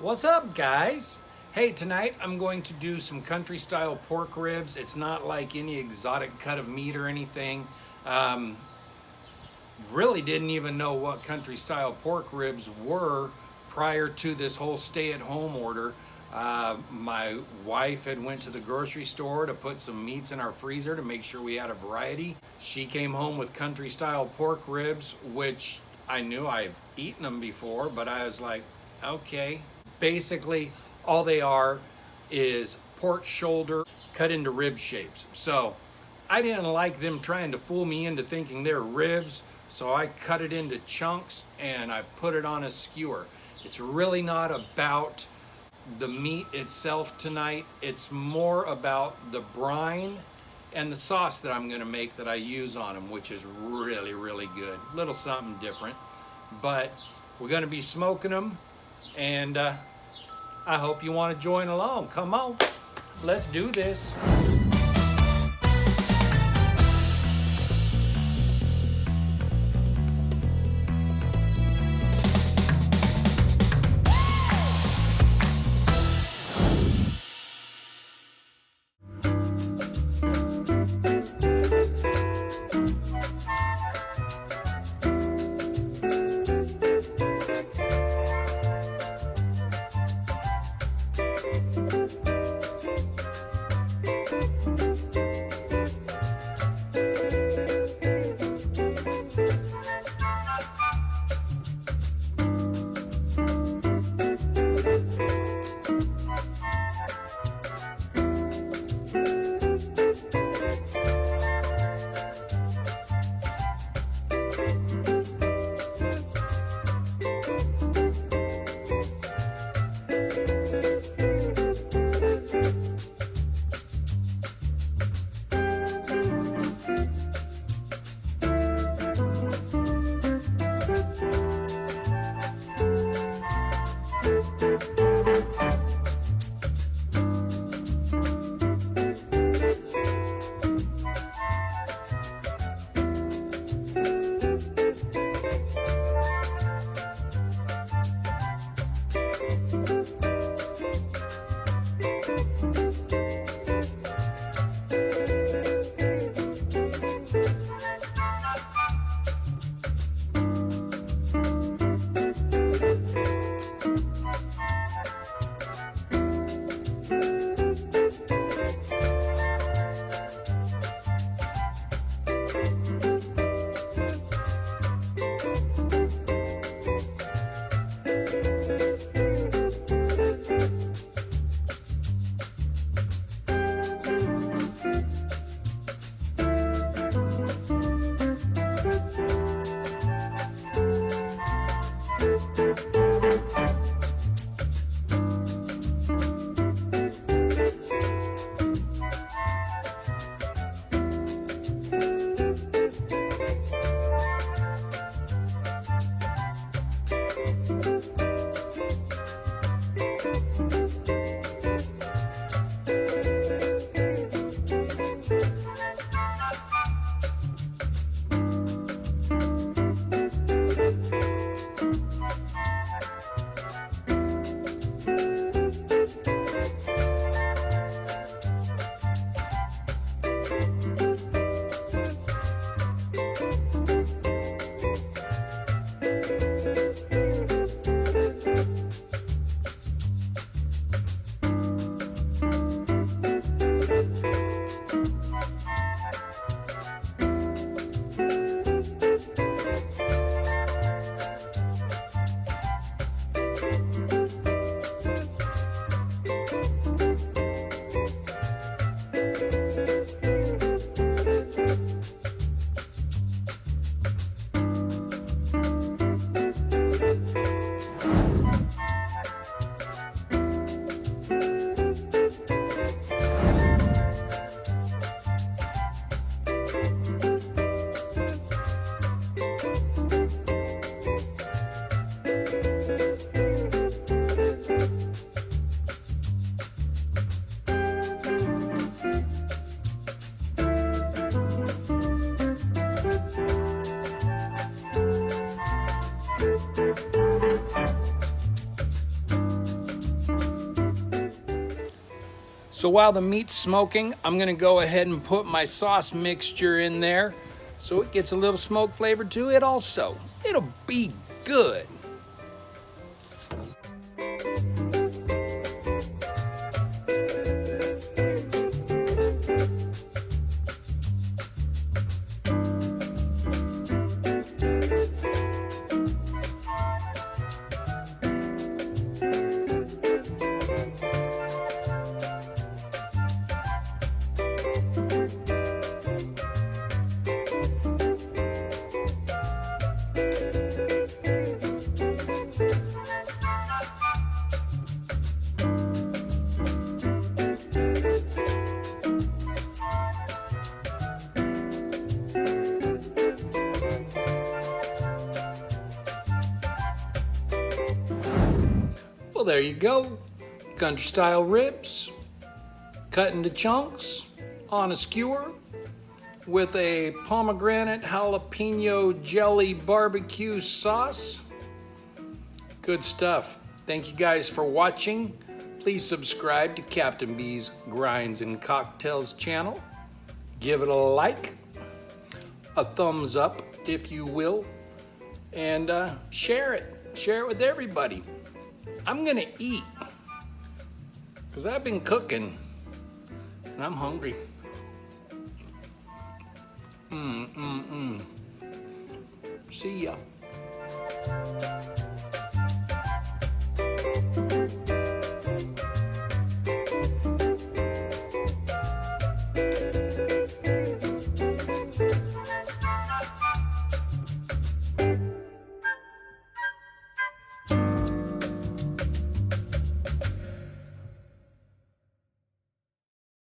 What's up, guys? Hey, tonight I'm going to do some country style pork ribs. It's not like any exotic cut of meat or anything. Really didn't even know what country style pork ribs were prior to this whole stay-at-home order. My wife had went to the grocery store to put some meats in our freezer to make sure we had a variety. She came home with country style pork ribs, which I knew I've eaten them before, but I was like, okay. Basically, all they are is pork shoulder cut into rib shapes. So I didn't like them trying to fool me into thinking they're ribs, so I cut it into chunks and I put it on a skewer. It's really not about the meat itself tonight. It's more about the brine and the sauce that I'm gonna make that I use on them, which is really, really good. Little something different, but we're gonna be smoking them, and I hope you want to join along. Come on, let's do this. So while the meat's smoking, I'm gonna go ahead and put my sauce mixture in there so it gets a little smoke flavor to it also. It'll be good. Well, there you go. Country style ribs, cut into chunks on a skewer with a pomegranate jalapeno jelly barbecue sauce. Good stuff. Thank you guys for watching. Please subscribe to Captain B's Grinds and Cocktails channel. Give it a like, a thumbs up if you will, and share it. Share it with everybody. I'm gonna eat, because I've been cooking and I'm hungry. See ya.